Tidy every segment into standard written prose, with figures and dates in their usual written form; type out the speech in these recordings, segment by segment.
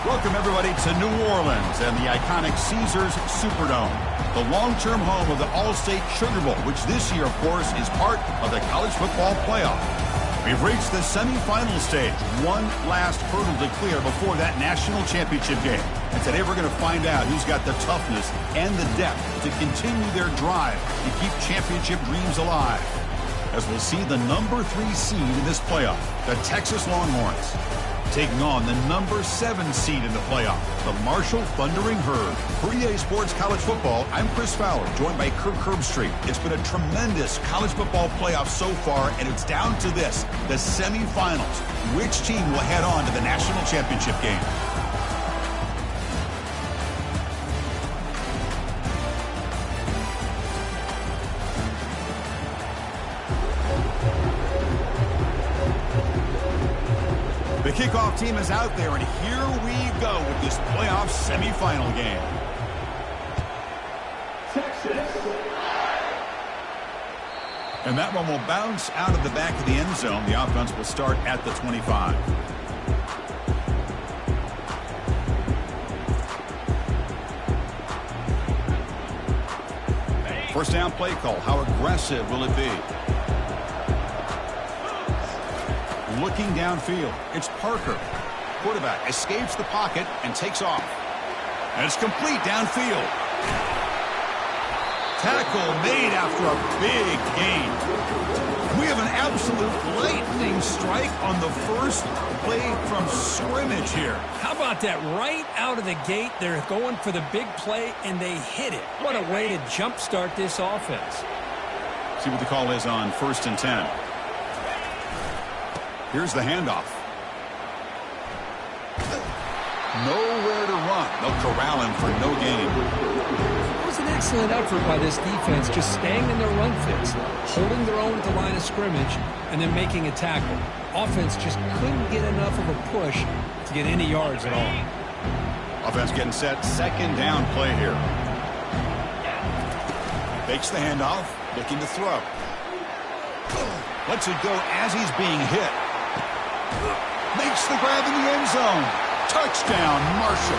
Welcome, everybody, to New Orleans and the iconic Caesars Superdome, the long-term home of the All-State Sugar Bowl, which this year, of course, is part of the college football playoff. We've reached the semifinal stage, one last hurdle to clear before that national championship game. And today we're going to find out who's got the toughness and the depth to continue their drive to keep championship dreams alive. As we'll see the number 3 seed in this playoff, the Texas Longhorns, taking on the number 7 seed in the playoff, the Marshall Thundering Herd. For EA Sports College Football, I'm Chris Fowler, joined by Kirk Herbstreit. It's been a tremendous college football playoff so far, and it's down to this, the semifinals. Which team will head on to the national championship game? The kickoff team is out there, and here we go with this playoff semifinal game. Texas. And that one will bounce out of the back of the end zone. The offense will start at the 25. First down play call. How aggressive will it be? Looking downfield, it's Parker. Quarterback escapes the pocket and takes off. And it's complete downfield. Tackle made after a big gain. We have an absolute lightning strike on the first play from scrimmage here. How about that? Right out of the gate, they're going for the big play, and they hit it. What a way to jumpstart this offense. See what the call is on 1st and 10. Here's the handoff. Nowhere to run. They'll corral him for no gain. It was an excellent effort by this defense, just staying in their run fits, holding their own at the line of scrimmage, and then making a tackle. Offense just couldn't get enough of a push to get any yards at all. Offense getting set. Second down play here. Fakes the handoff. Looking to throw. Lets it go as he's being hit. Makes the grab in the end zone. Touchdown, Marshall.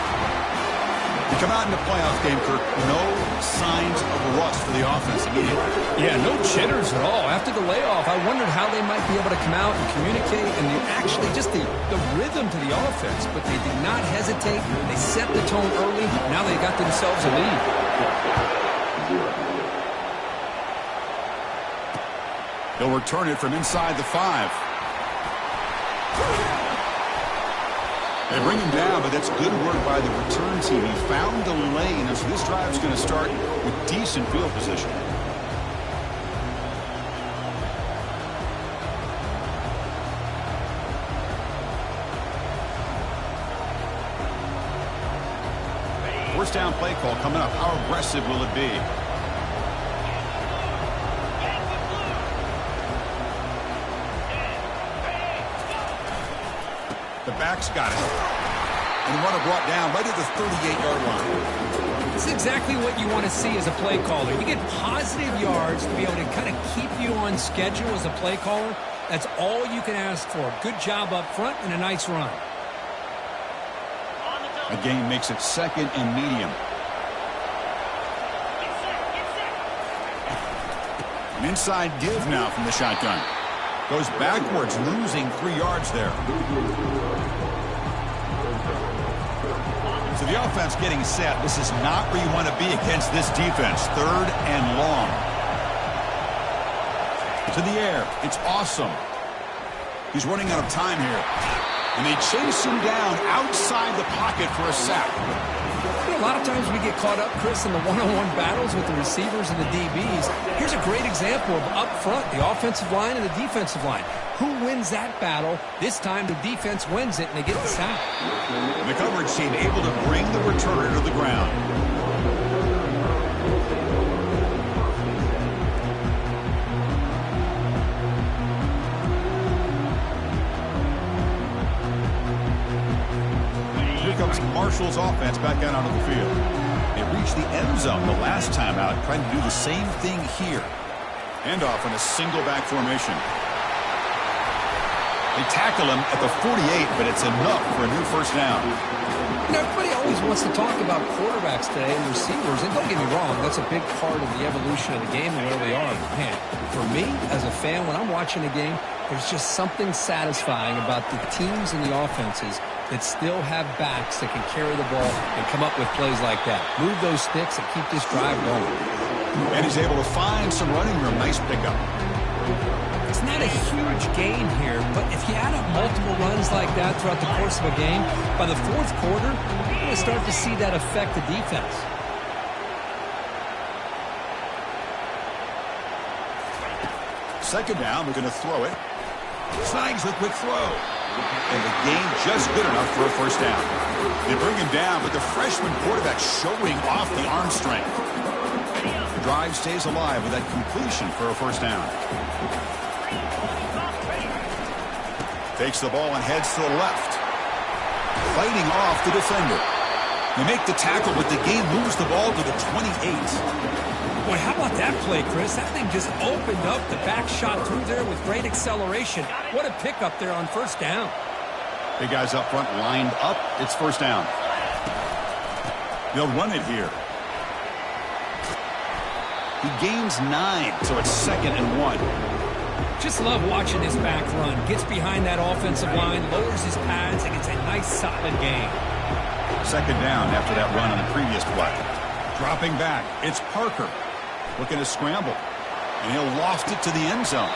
You come out in the playoff game, Kirk, no signs of rust for the offense immediately. Yeah, no jitters at all. After the layoff, I wondered how they might be able to come out and communicate and actually just the rhythm to the offense. But they did not hesitate. They set the tone early. Now they got themselves a lead. They'll return it from inside the 5. They bring him down, but that's good work by the return team. He found the lane, and so this drive's going to start with decent field position. First down play call coming up. How aggressive will it be? The back's got it. And the runner brought down right at the 38-yard line. This is exactly what you want to see as a play caller. You get positive yards to be able to kind of keep you on schedule as a play caller. That's all you can ask for. Good job up front and a nice run. The game makes it 2nd and medium. An inside give now from the shotgun. Goes backwards, losing 3 yards there. So the offense getting set. This is not where you want to be against this defense. 3rd and long. To the air. It's awesome. He's running out of time here. And they chase him down outside the pocket for a sack. A lot of times we get caught up, Chris, in the one-on-one battles with the receivers and the DBs. Here's a great example of up front, the offensive line and the defensive line. Who wins that battle? This time the defense wins it, and they get the sack. The coverage team able to bring the returner to the ground. Comes Marshall's offense back out onto the field. They reached the end zone the last time out, trying to do the same thing here. Handoff in a single back formation. They tackle him at the 48, but it's enough for a new first down. Everybody always wants to talk about quarterbacks today and receivers, and don't get me wrong, that's a big part of the evolution of the game and where we are. But man, for me, as a fan, when I'm watching a game, there's just something satisfying about the teams and the offenses that still have backs that can carry the ball and come up with plays like that. Move those sticks and keep this drive going. And he's able to find some running room. Nice pickup. It's not a huge gain here, but if you add up multiple runs like that throughout the course of a game, by the fourth quarter, you're going to start to see that affect the defense. Second down, we're going to throw it. Snags the quick throw. And the gain just good enough for a first down. They bring him down, but the freshman quarterback showing off the arm strength. The drive stays alive with that completion for a first down. Takes the ball and heads to the left. Fighting off the defender. They make the tackle, but the game moves the ball to the 28. Boy, how about that play, Chris? That thing just opened up. The back shot through there with great acceleration. What a pickup there on first down. Big guys up front lined up. It's first down. They'll run it here. He gains 9, so it's 2nd and 1. Just love watching this back run. Gets behind that offensive line, lowers his pads, and gets a nice solid gain. Second down after that run on the previous play. Dropping back, it's Parker. Looking to scramble. And he'll loft it to the end zone.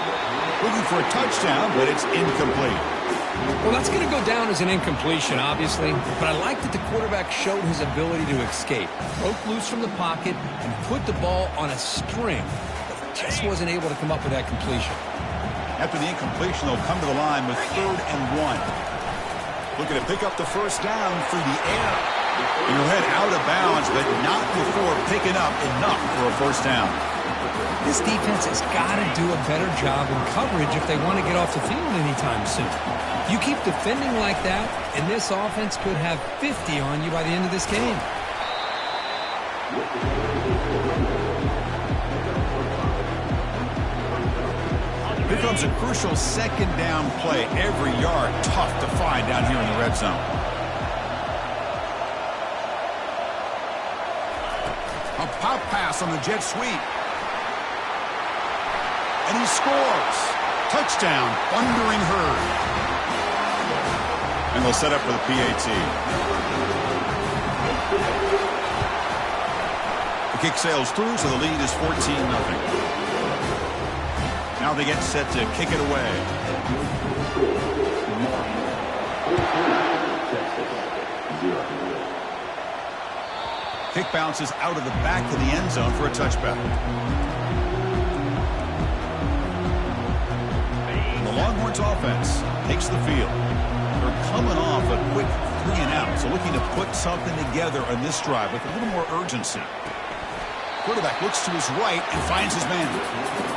Looking for a touchdown, but it's incomplete. Well, that's going to go down as an incompletion, obviously. But I like that the quarterback showed his ability to escape. Broke loose from the pocket and put the ball on a string. But just wasn't able to come up with that completion. After the incompletion, they'll come to the line with 3rd and 1. Looking to pick up the first down through the air. And he'll head out of bounds, but not before picking up enough for a first down. This defense has got to do a better job in coverage if they want to get off the field anytime soon. You keep defending like that, and this offense could have 50 on you by the end of this game. Here comes a crucial second down play. Every yard tough to find down here in the red zone. A pop pass on the jet sweep. And he scores. Touchdown, Thundering Herd. And they'll set up for the PAT. The kick sails through, so the lead is 14-0. Now they get set to kick it away. Kick bounces out of the back of the end zone for a touchback. And the Longhorns offense takes the field. They're coming off a quick 3-and-out, so looking to put something together on this drive with a little more urgency. Quarterback looks to his right and finds his man.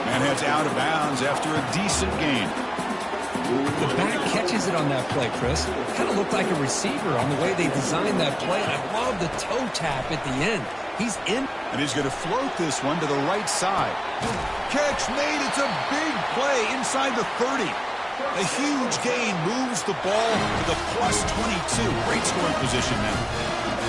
Man heads out of bounds after a decent gain. The back catches it on that play, Chris. Kind of looked like a receiver on the way they designed that play. And I love the toe tap at the end. He's in. And he's going to float this one to the right side. Catch made. It's a big play inside the 30. A huge gain moves the ball to the +22. Great scoring position now.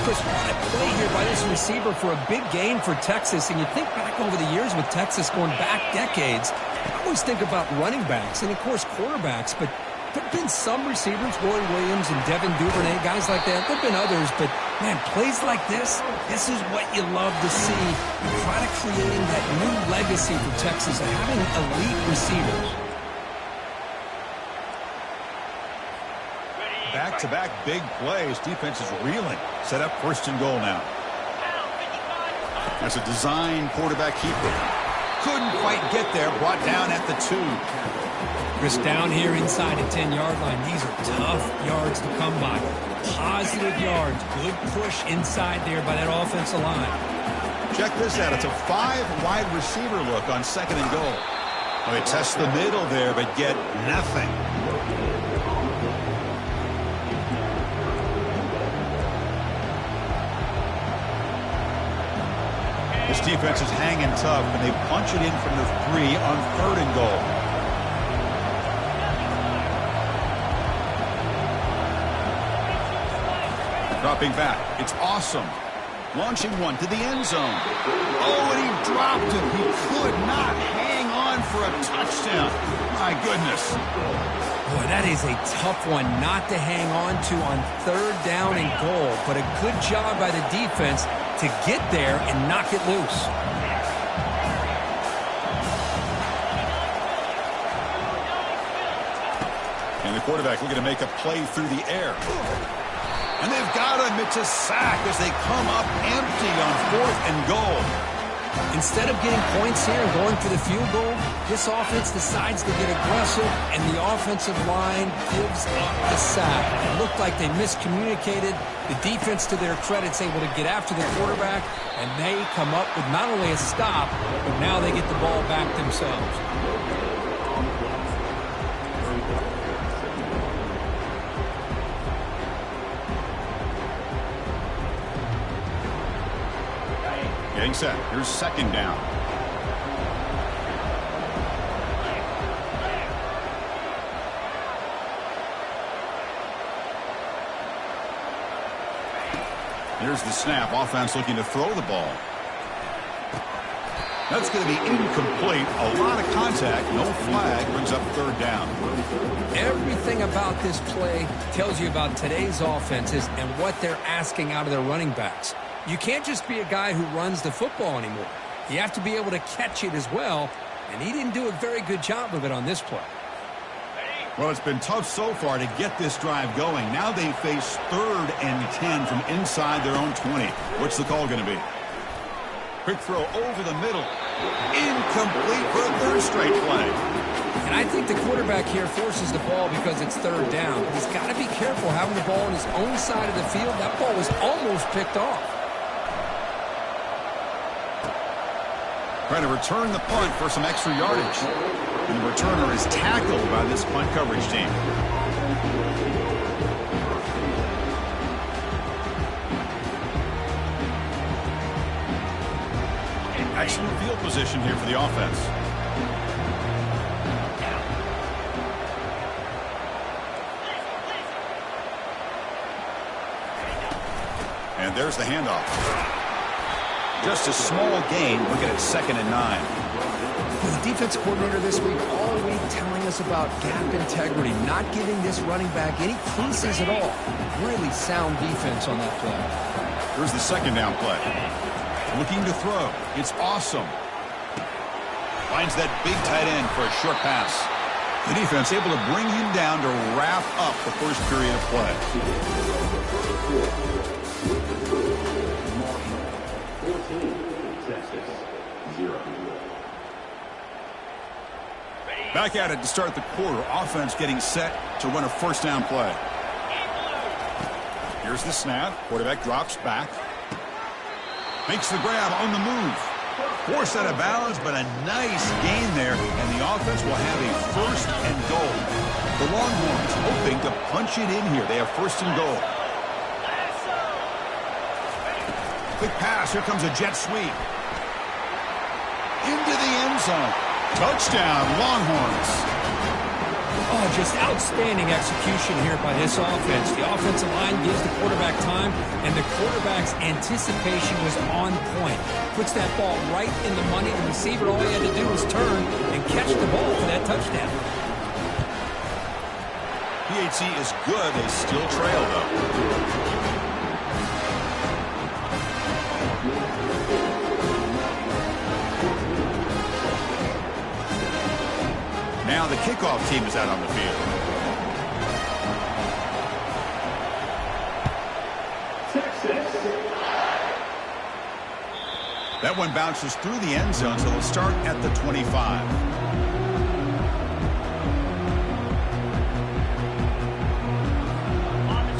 Chris, what a play here by this receiver for a big gain for Texas. And you think back over the years with Texas going back decades, I always think about running backs and, of course, quarterbacks. But there have been some receivers, Roy Williams and Devin Duvernay, guys like that. There have been others. But, man, plays like this is what you love to see. You're trying to creating that new legacy for Texas of having elite receivers. Back-to-back big plays. Defense is reeling. Set up 1st and goal now. That's a design quarterback keeper. Couldn't quite get there. Brought down at the 2. Chris, down here inside the 10-yard line, these are tough yards to come by. Positive yards. Good push inside there by that offensive line. Check this out. It's a 5-wide receiver look on 2nd and goal. Well, they test the middle there, but get nothing. This defense is hanging tough, and they punch it in from the 3 on 3rd and goal. Dropping back. It's awesome. Launching one to the end zone. Oh, and he dropped him. He could not hang on for a touchdown. My goodness. Boy, that is a tough one not to hang on to on 3rd down and goal. But a good job by the defense to get there and knock it loose. And the quarterback looking to make a play through the air. And they've got him. It's a sack as they come up empty on 4th and goal. Instead of getting points here and going for the field goal, this offense decides to get aggressive, and the offensive line gives up the sack. It looked like they miscommunicated. The defense, to their credit, is able to get after the quarterback, and they come up with not only a stop, but now they get the ball back themselves. Getting set. Here's 2nd down. Here's the snap. Offense looking to throw the ball. That's going to be incomplete. A lot of contact. No flag. Brings up 3rd down. Everything about this play tells you about today's offenses and what they're asking out of their running backs. You can't just be a guy who runs the football anymore. You have to be able to catch it as well, and he didn't do a very good job of it on this play. Well, it's been tough so far to get this drive going. Now they face 3rd and 10 from inside their own 20. What's the call going to be? Quick throw over the middle. Incomplete for a 3rd straight play. And I think the quarterback here forces the ball because it's 3rd down. But he's got to be careful having the ball on his own side of the field. That ball was almost picked off. Trying to return the punt for some extra yardage. And the returner is tackled by this punt coverage team. Excellent field position here for the offense. And there's the handoff. Just a small gain. Looking at 2nd and 9. The defense coordinator this week all week telling us about gap integrity, not giving this running back any creases at all. Really sound defense on that play. Here's the 2nd down play. Looking to throw. It's awesome. Finds that big tight end for a short pass. The defense able to bring him down to wrap up the first period of play. Back at it to start the quarter. Offense getting set to run a 1st down play. Here's the snap. Quarterback drops back. Makes the grab on the move. Forced out of bounds, but a nice gain there. And the offense will have a 1st and goal. The Longhorns hoping to punch it in here. They have 1st and goal. Quick pass. Here comes a jet sweep. Into the end zone. Touchdown, Longhorns. Oh, just outstanding execution here by this offense. The offensive line gives the quarterback time, and the quarterback's anticipation was on point. Puts that ball right in the money. The receiver, all he had to do was turn and catch the ball for that touchdown. PHC is good. They still trail, though. Now the kickoff team is out on the field. That one bounces through the end zone, so they'll start at the 25.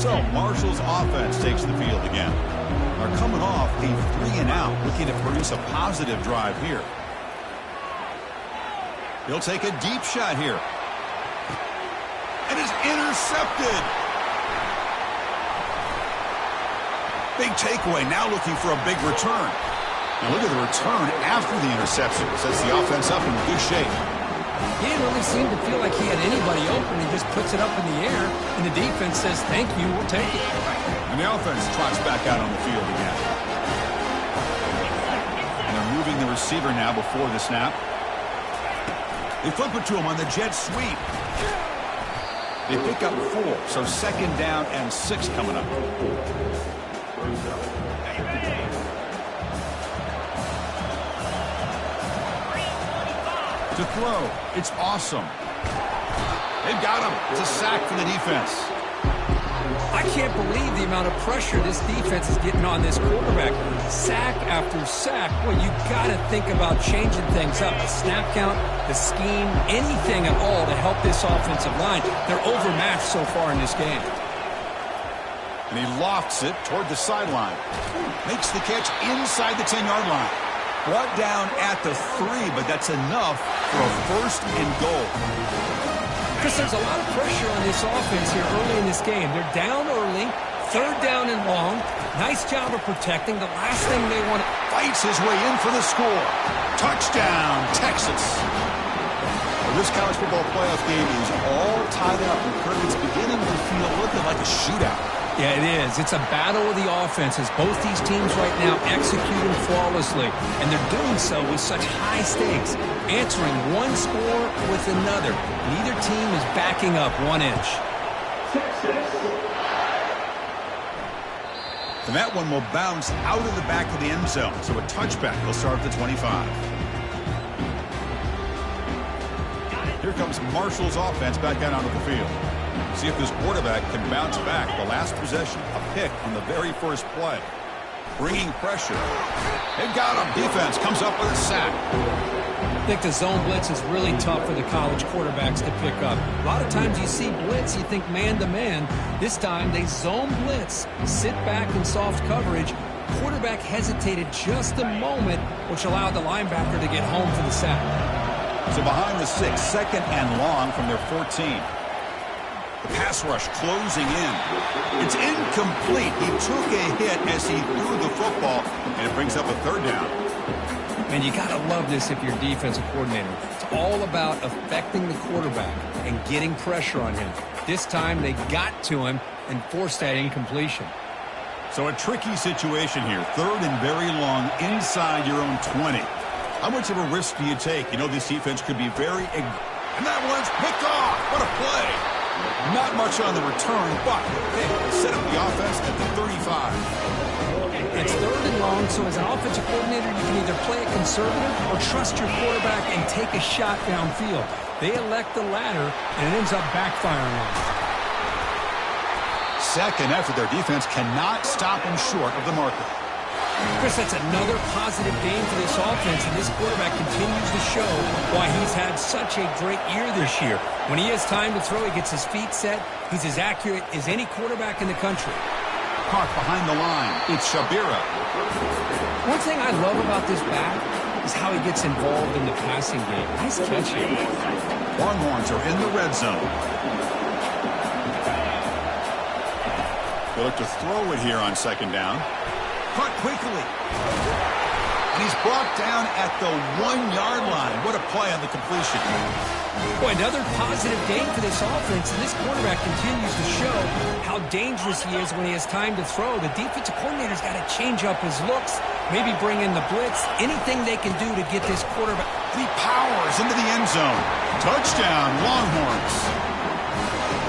So Marshall's offense takes the field again. They're coming off a 3-and-out, looking to produce a positive drive here. He'll take a deep shot here. And is intercepted. Big takeaway. Now looking for a big return. Now look at the return after the interception. Sets the offense up in good shape. He didn't really seem to feel like he had anybody open. He just puts it up in the air, and the defense says, thank you, we'll take it. And the offense trots back out on the field again. And they're moving the receiver now before the snap. They flip it to him on the jet sweep. They pick up 4, so 2nd down and 6 coming up. To throw, it's awesome. They've got him. It's a sack for the defense. I can't believe the amount of pressure this defense is getting on this quarterback. Sack after sack. Well, you got to think about changing things up. The snap count, the scheme, anything at all to help this offensive line. They're overmatched so far in this game. And he lofts it toward the sideline. Makes the catch inside the 10-yard line. Brought down at the 3, but that's enough for a 1st and goal. Chris, there's a lot of pressure on this offense here early in this game. They're down early, 3rd down and long. Nice job of protecting. The last thing they want to... Fights his way in for the score. Touchdown, Texas. Well, this college football playoff game is all tied up. And it's beginning to feel looking like a shootout. Yeah, it is. It's a battle of the offenses. Both these teams right now executing flawlessly, and they're doing so with such high stakes, answering one score with another. Neither team is backing up 1 inch. And that one will bounce out of the back of the end zone, so a touchback will start at the 25. Here comes Marshall's offense back out onto the field. See if this quarterback can bounce back. The last possession, a pick on the very first play. Bringing pressure. They've got him. Defense comes up with a sack. I think the zone blitz is really tough for the college quarterbacks to pick up. A lot of times you see blitz, you think man-to-man. This time they zone blitz, sit back in soft coverage. Quarterback hesitated just a moment, which allowed the linebacker to get home for the sack. So behind the 6, 2nd and long from their 14. The pass rush closing in. It's incomplete. He took a hit as he threw the football, and it brings up a 3rd down. And you got to love this if you're a defensive coordinator. It's all about affecting the quarterback and getting pressure on him. This time they got to him and forced that incompletion. So a tricky situation here. 3rd and very long inside your own 20. How much of a risk do you take? You know this defense could be very... And that one's picked off. What a play. Not much on the return, but they set up the offense at the 35. It's 3rd and long, so as an offensive coordinator, you can either play it conservative or trust your quarterback and take a shot downfield. They elect the latter, and it ends up backfiring on them. 2nd effort, their defense cannot stop them short of the marker. Chris, that's another positive game for this offense, and this quarterback continues to show why he's had such a great year this year. When he has time to throw, he gets his feet set. He's as accurate as any quarterback in the country. Caught behind the line. It's Shabira. One thing I love about this back is how he gets involved in the passing game. Nice catching. Longhorns are in the red zone. They look to throw it here on 2nd down. Caught quickly. And he's brought down at the 1-yard line. What a play on the completion. Boy, another positive game for this offense, and this quarterback continues to show how dangerous he is when he has time to throw. The defensive coordinator's got to change up his looks, maybe bring in the blitz, anything they can do to get this quarterback. He powers into the end zone. Touchdown, Longhorns.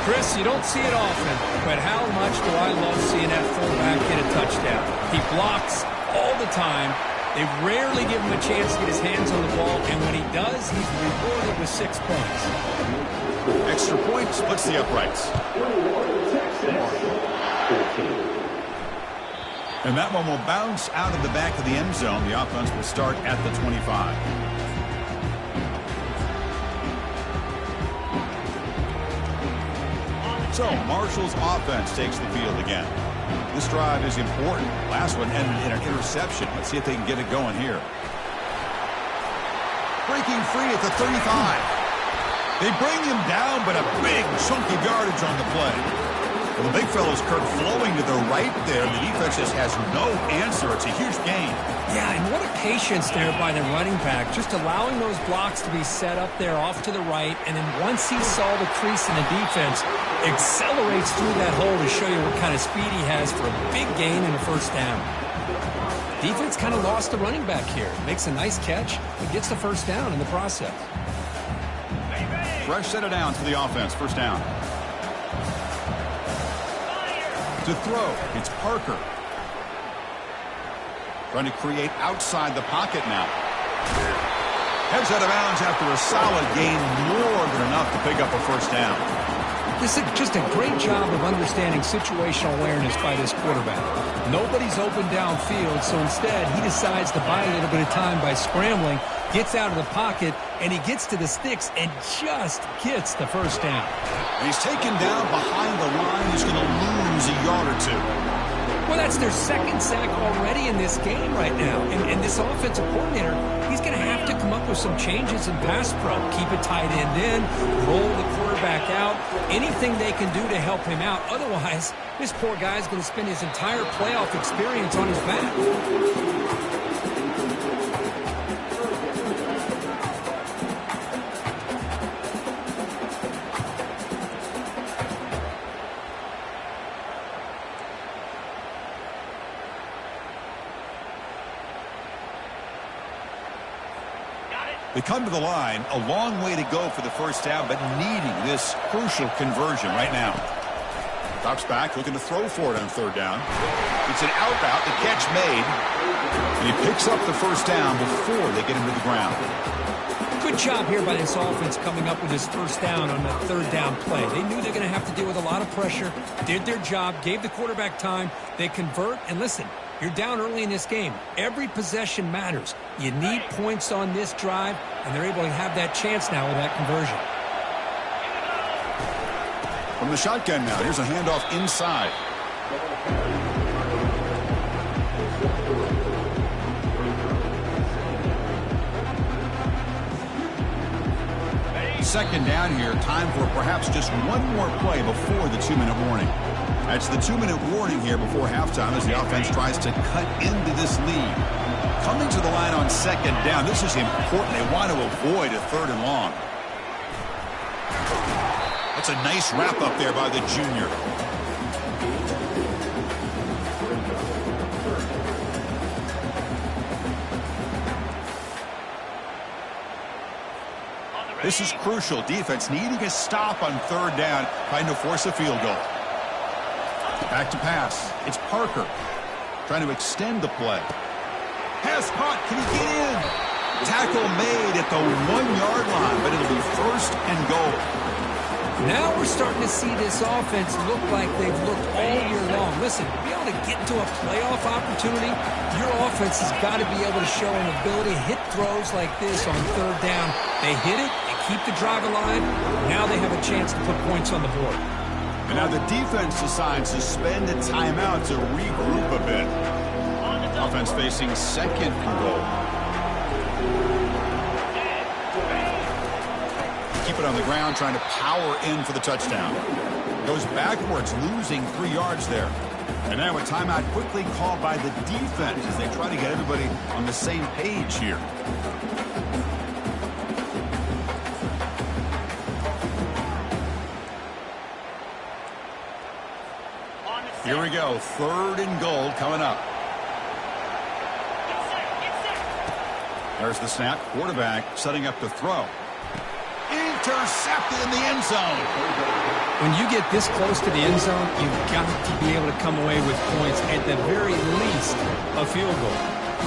Chris, you don't see it often, but how much do I love seeing that fullback get a touchdown. He blocks all the time. They rarely give him a chance to get his hands on the ball, and when he does, he's rewarded with 6 points. Extra point splits the uprights. And that one will bounce out of the back of the end zone. The offense will start at the 25. So Marshall's offense takes the field again. This drive is important. Last one ended in an interception. Let's see if they can get it going here. Breaking free at the 35. They bring him down, but a big chunk of yardage on the play. Well, the big fella's Kirk flowing to the right there. The defense just has no answer. It's a huge gain. Yeah, and what a patience there by the running back, just allowing those blocks to be set up there off to the right, and then once he saw the crease in the defense, accelerates through that hole to show you what kind of speed he has for a big gain and a first down. Defense kind of lost the running back here. Makes a nice catch and gets the first down in the process. Fresh set of downs for the offense. First down. To throw, it's Parker. Trying to create outside the pocket now. Heads out of bounds after a solid gain, more than enough to pick up a first down. This is just a great job of understanding situational awareness by this quarterback. Nobody's open downfield, so instead he decides to buy a little bit of time by scrambling, gets out of the pocket, and he gets to the sticks and just gets the first down. He's taken down behind the line. He's going to lose a yard or two. Well, that's their second sack already in this game right now. And this offensive coordinator, he's going to have to come up with some changes in pass pro. Keep a tight end in, roll the quarterback out, anything they can do to help him out. Otherwise, this poor guy's going to spend his entire playoff experience on his back. They come to the line, a long way to go for the first down, but needing this crucial conversion right now. Drops back, looking to throw for it on third down. It's an out route, the catch made, and he picks up the first down before they get him to the ground. Good job here by this offense coming up with this first down on that third down play. They knew they're going to have to deal with a lot of pressure, did their job, gave the quarterback time, they convert, and listen, you're down early in this game. Every possession matters. You need points on this drive, and they're able to have that chance now with that conversion. From the shotgun now, here's a handoff inside. Second down here, time for perhaps just one more play before the 2-minute warning. That's the 2-minute warning here before halftime as the offense tries to cut into this lead. Coming to the line on second down, this is important. They want to avoid a third and long. That's a nice wrap up there by the junior. This is crucial. Defense needing a stop on third down, trying to force a field goal. Back to pass. It's Parker trying to extend the play. Pass caught. Can he get in? Tackle made at the 1-yard line, but it'll be first and goal. Now we're starting to see this offense look like they've looked all year long. Listen, to be able to get into a playoff opportunity, your offense has got to be able to show an ability to hit throws like this on third down. They hit it, they keep the drive alive. Now they have a chance to put points on the board. And now the defense decides to spend a timeout to regroup a bit. Offense facing second and goal. Keep it on the ground, trying to power in for the touchdown. Goes backwards, losing 3 yards there. And now a timeout quickly called by the defense as they try to get everybody on the same page here. Here we go, third and goal coming up. There's the snap, quarterback setting up to throw. Intercepted in the end zone. When you get this close to the end zone, you've got to be able to come away with points, at the very least a field goal.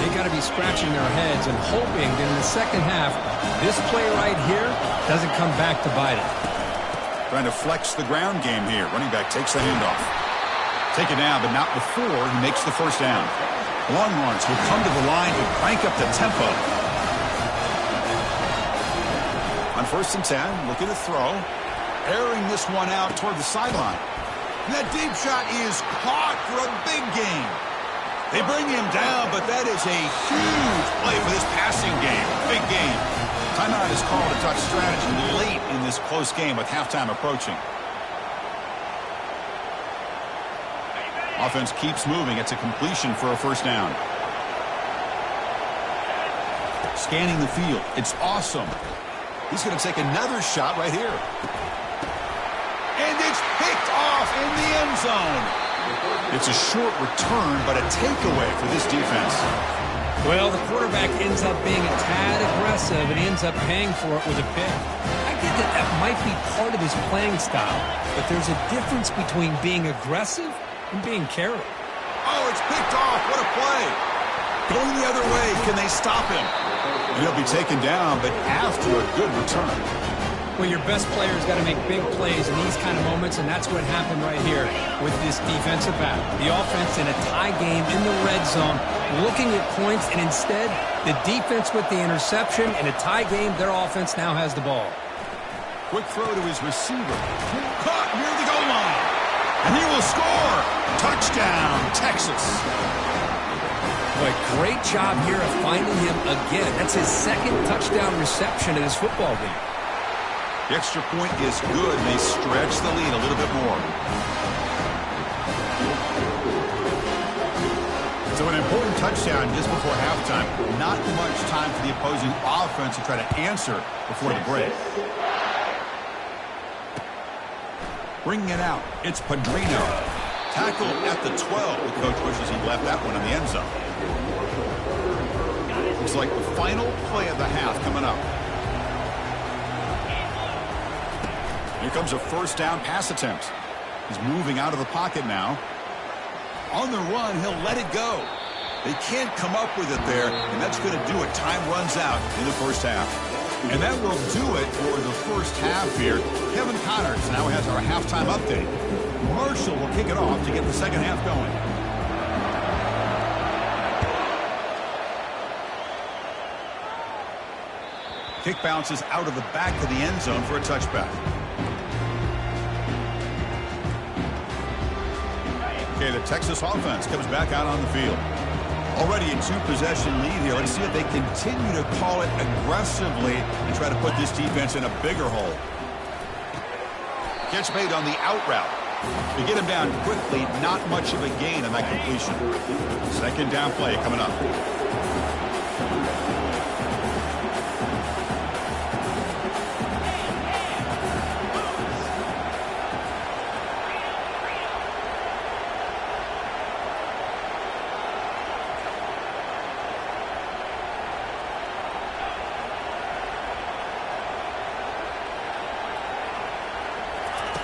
They got to be scratching their heads and hoping that in the second half, this play right here doesn't come back to bite it. Trying to flex the ground game here. Running back takes the handoff. Take it down, but not before he makes the first down. Longhorns will come to the line to crank up the tempo. On 1st and 10, looking to throw. Airing this one out toward the sideline. And that deep shot is caught for a big gain. They bring him down, but that is a huge play for this passing game. Big game. Timeout is called to touch strategy late in this close game with halftime approaching. Offense keeps moving. It's a completion for a first down. Scanning the field. It's awesome. He's going to take another shot right here. And it's picked off in the end zone. It's a short return, but a takeaway for this defense. Well, the quarterback ends up being a tad aggressive, and he ends up paying for it with a pick. I get that that might be part of his playing style, but there's a difference between being aggressive and being careless. Oh, it's picked off. What a play. Going the other way. Can they stop him? And he'll be taken down, but after a good return. Well, your best player's got to make big plays in these kind of moments, and that's what happened right here with this defensive back. The offense in a tie game in the red zone, looking at points, and instead, the defense with the interception. In a tie game, their offense now has the ball. Quick throw to his receiver. Caught near the goal line. And he will score. Touchdown, Texas. Boy, great job here of finding him again. That's his second touchdown reception in his football game. The extra point is good. They stretch the lead a little bit more. So an important touchdown just before halftime. Not much time for the opposing offense to try to answer before the break. Bringing it out, it's Padrino. Tackled at the 12. The coach wishes he left that one in the end zone. Looks like the final play of the half coming up. Here comes a first down pass attempt. He's moving out of the pocket now. On the run, he'll let it go. They can't come up with it there, and that's going to do it. Time runs out in the first half. And that will do it for the first half here. Kevin Connors now has our halftime update. Marshall will kick it off to get the second half going. Kick bounces out of the back of the end zone for a touchback. Okay, the Texas offense comes back out on the field. Already a two-possession lead here. Let's see if they continue to call it aggressively and try to put this defense in a bigger hole. Catch made on the out route. They get him down quickly. Not much of a gain on that completion. Second down play coming up.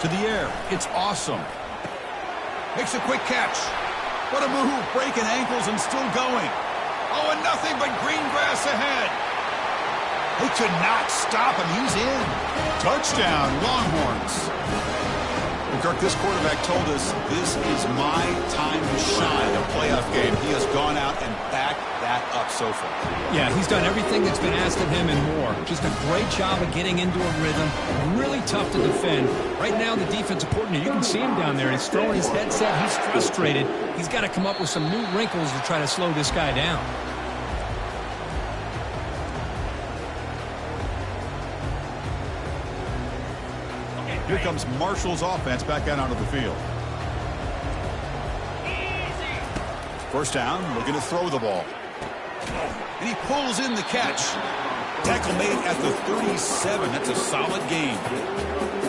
To the air. It's awesome. Makes a quick catch. What a move. Breaking ankles and still going. Oh, and nothing but green grass ahead. They could not stop him. He's in. Touchdown, Longhorns. Well, Kirk, this quarterback told us this is my time to shine. A playoff game. He has gone out and backed that up so far. Yeah, he's done everything that's been asked of him and more. Just a great job of getting into a rhythm. Really tough to defend. Right now, the defensive coordinator, you can see him down there. He's throwing his headset. He's frustrated. He's got to come up with some new wrinkles to try to slow this guy down. Here comes Marshall's offense back out onto the field. First down, looking to throw the ball. And he pulls in the catch. Tackle made at the 37. That's a solid gain.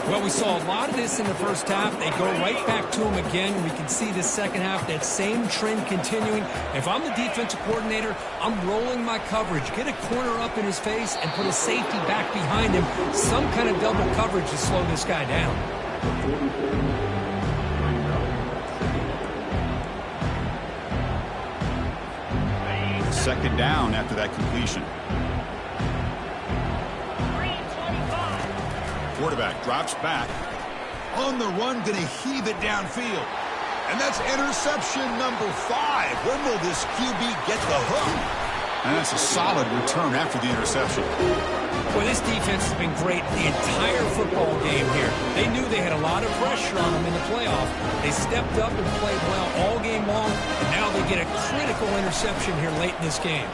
Well, we saw a lot of this in the first half. They go right back to him again. We can see the second half, that same trend continuing. If I'm the defensive coordinator, I'm rolling my coverage. Get a corner up in his face and put a safety back behind him. Some kind of double coverage to slow this guy down. Second down after that completion. Quarterback drops back. On the run, going to heave it downfield. And that's interception number 5. When will this QB get the hook? And that's a solid return after the interception. Well, this defense has been great the entire football game here. They knew they had a lot of pressure on them in the playoff. They stepped up and played well all game long, and now they get a critical interception here late in this game.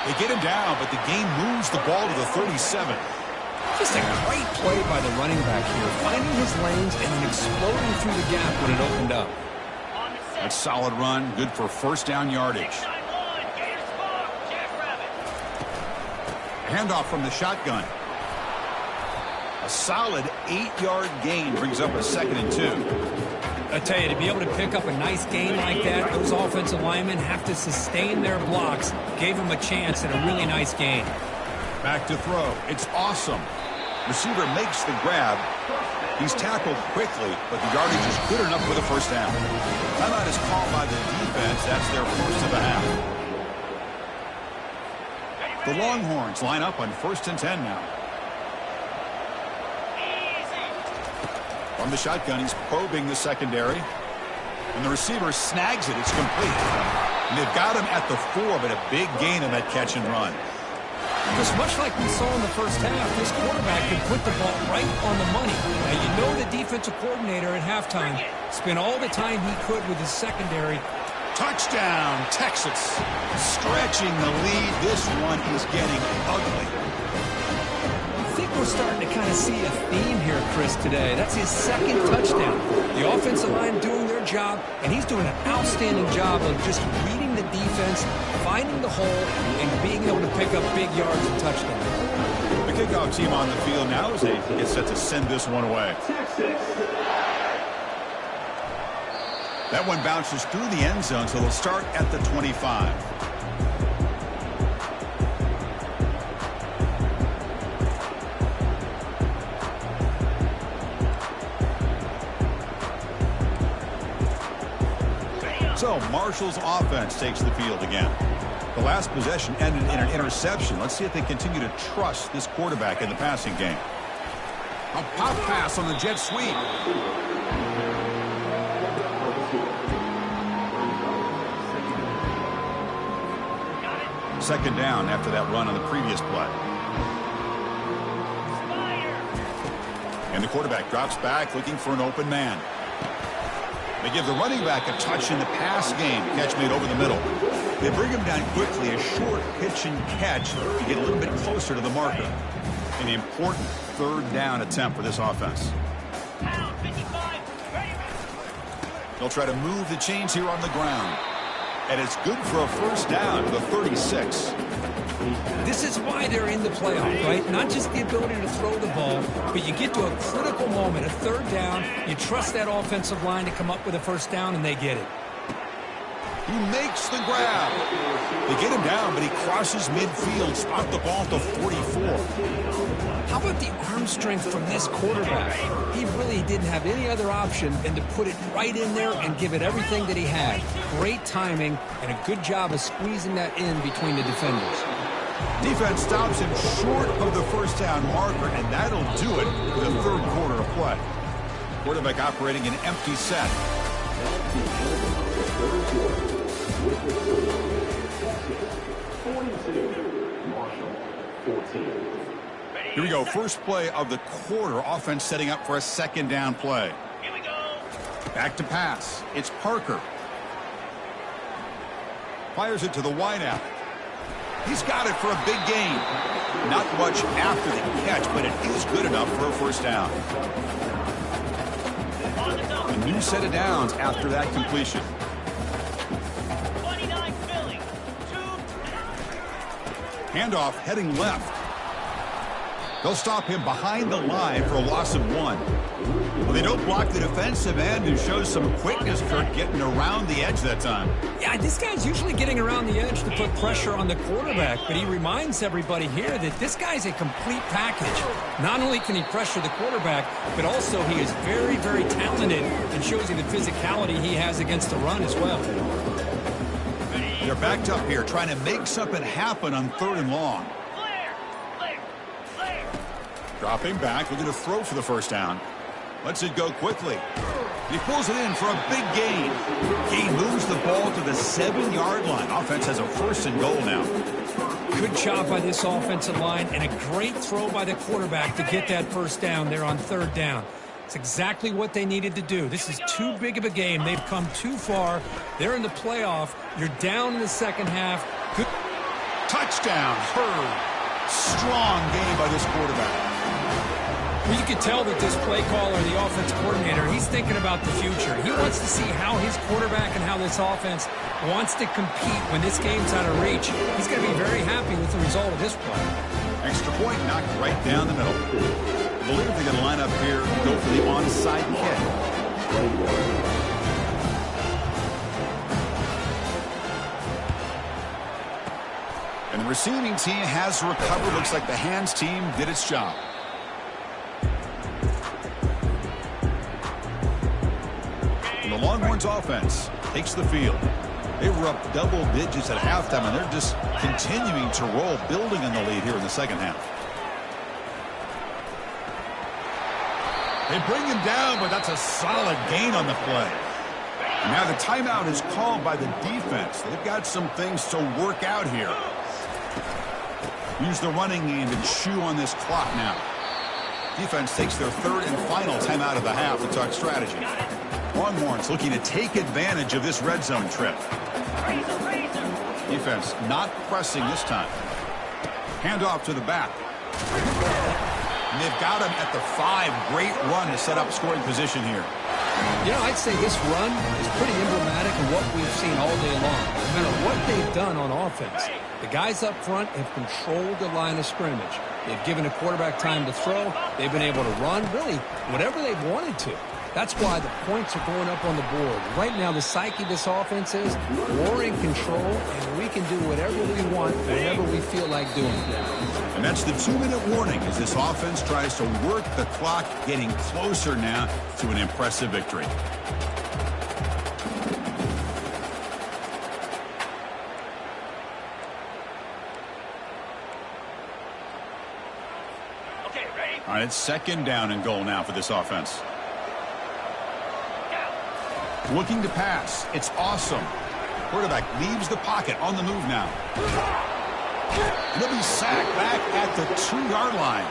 They get him down, but the game moves the ball to the 37. Just a great play by the running back here, finding his lanes and then exploding through the gap when it opened up. A solid run, good for first down yardage. Handoff from the shotgun. A solid 8-yard gain brings up a 2nd and 2. I tell you, to be able to pick up a nice gain like that, those offensive linemen have to sustain their blocks. Gave them a chance at a really nice gain. Back to throw. It's awesome. Receiver makes the grab. He's tackled quickly, but the yardage is good enough for the first down. Timeout is called by the defense. That's their first of the half. The Longhorns line up on 1st and 10 now. From the shotgun, he's probing the secondary. And the receiver snags it. It's complete. And they've got him at the 4, but a big gain in that catch and run. Because much like we saw in the first half, this quarterback can put the ball right on the money. Now, you know the defensive coordinator at halftime spent all the time he could with his secondary. Touchdown, Texas. Stretching the lead. This one is getting ugly. I think we're starting to kind of see a theme here, Chris, today. That's his 2nd touchdown. The offensive line doing their job, and he's doing an outstanding job of just reading the defense, finding the hole, and being able to pick up big yards and touchdowns. The kickoff team on the field now as they get set to send this one away. That one bounces through the end zone, so they'll start at the 25. So Marshall's offense takes the field again. The last possession ended in an interception. Let's see if they continue to trust this quarterback in the passing game. A pop pass on the jet sweep. Second down after that run on the previous play. And the quarterback drops back looking for an open man. They give the running back a touch in the pass game. Catch made over the middle. They bring him down quickly. A short pitch and catch to get a little bit closer to the marker. An important 3rd down attempt for this offense. They'll try to move the chains here on the ground. And it's good for a first down to the 36. This is why they're in the playoff, right? Not just the ability to throw the ball, but you get to a critical moment, a 3rd down. You trust that offensive line to come up with a first down, and they get it. He makes the grab. They get him down, but he crosses midfield, spot the ball at the 44. How about the arm strength from this quarterback? He really didn't have any other option than to put it right in there and give it everything that he had. Great timing and a good job of squeezing that in between the defenders. Defense stops him short of the first down marker, and that'll do it for the 3rd quarter of play. Quarterback operating an empty set. Here we go. First play of the quarter. Offense setting up for a 2nd down play. Here we go. Back to pass. It's Parker. Fires it to the wideout. He's got it for a big gain. Not much after the catch, but it is good enough for a first down. A new set of downs after that completion. 29 Philly. 2. Handoff heading left. They'll stop him behind the line for a loss of 1. Well, they don't block the defensive end, who shows some quickness, Kurt, getting around the edge that time. Yeah, this guy's usually getting around the edge to put pressure on the quarterback, but he reminds everybody here that this guy's a complete package. Not only can he pressure the quarterback, but also he is very, very talented and shows you the physicality he has against the run as well. They're backed up here, trying to make something happen on 3rd and long. Dropping back, looking to throw for the first down. Lets it go quickly. He pulls it in for a big gain. He moves the ball to the 7-yard line. Offense has a 1st and goal now. Good job by this offensive line and a great throw by the quarterback to get that first down there on 3rd down. It's exactly what they needed to do. This is too big of a game. They've come too far. They're in the playoff. You're down in the second half. Good touchdown, Hurd. Strong game by this quarterback. Well, you can tell that this play caller, the offense coordinator, he's thinking about the future. He wants to see how his quarterback and how this offense wants to compete when this game's out of reach. He's going to be very happy with the result of this play. Extra point knocked right down the middle. I believe they're going to line up here and go for the onside kick. And the receiving team has recovered. Looks like the hands team did its job. And the Longhorns offense takes the field. They were up double digits at halftime, and they're just continuing to roll, building on the lead here in the second half. They bring him down, but that's a solid gain on the play. And now the timeout is called by the defense. They've got some things to work out here. Use the running game to chew on this clock now. Defense takes their third and final timeout of the half to talk strategy. Longhorns looking to take advantage of this red zone trip. Defense not pressing this time. Handoff to the back. And they've got him at the 5. Great run to set up scoring position here. You know, I'd say this run is pretty emblematic of what we've seen all day long. No matter what they've done on offense, the guys up front have controlled the line of scrimmage. They've given the quarterback time to throw. They've been able to run, really, whatever they've wanted to. That's why the points are going up on the board. Right now, the psyche of this offense is we're in control, and we can do whatever we want, whenever we feel like doing it. And that's the 2-minute warning as this offense tries to work the clock, getting closer now to an impressive victory. Okay, ready? All right, it's second down and goal now for this offense. Looking to pass. It's awesome. Quarterback leaves the pocket on the move now. And he'll be sacked back at the 2-yard line.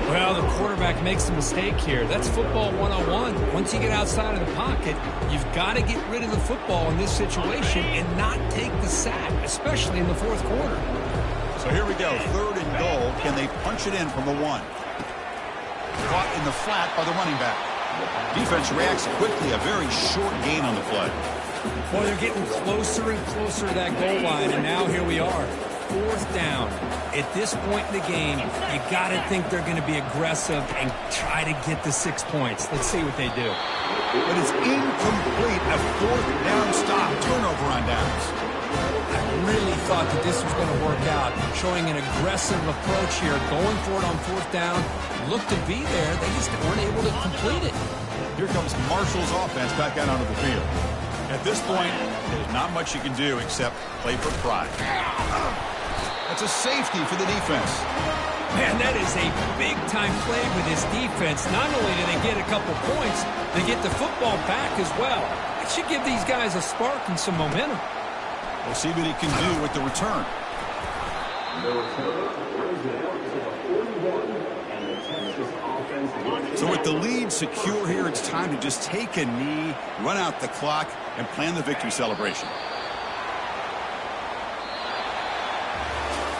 Well, the quarterback makes a mistake here. That's football 101. Once you get outside of the pocket, you've got to get rid of the football in this situation and not take the sack, especially in the fourth quarter. So here we go, third and goal. Can they punch it in from the 1? Caught in the flat by the running back. Defense reacts quickly, a very short gain on the play. Well, they're getting closer and closer to that goal line, and now here we are. Fourth down. At this point in the game, you got to think they're going to be aggressive and try to get the 6 points. Let's see what they do. But it's incomplete. A fourth down stop. Turnover on downs. I really thought that this was going to work out, showing an aggressive approach here, going for it on fourth down. Looked to be there. They just weren't able to complete it. Here comes Marshall's offense back out onto the field. At this point, there's not much you can do except play for pride. That's a safety for the defense. Man, that is a big-time play with this defense. Not only do they get a couple points, they get the football back as well. It should give these guys a spark and some momentum. We'll see what he can do with the return. So with the lead secure here, it's time to just take a knee, run out the clock, and plan the victory celebration.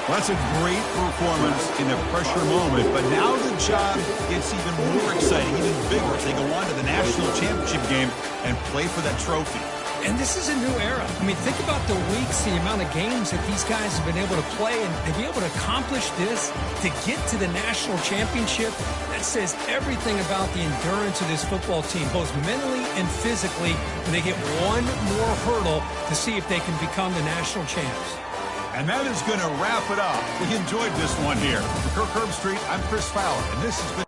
Well, that's a great performance in a pressure moment, but now the job gets even more exciting, even bigger as they go on to the national championship game and play for that trophy. And this is a new era. I mean, think about the weeks, the amount of games that these guys have been able to play, and to be able to accomplish this, to get to the national championship, that says everything about the endurance of this football team, both mentally and physically, when they get one more hurdle to see if they can become the national champs. And that is going to wrap it up. We enjoyed this one here. For Kirk Herbstreit, I'm Chris Fowler, and this has been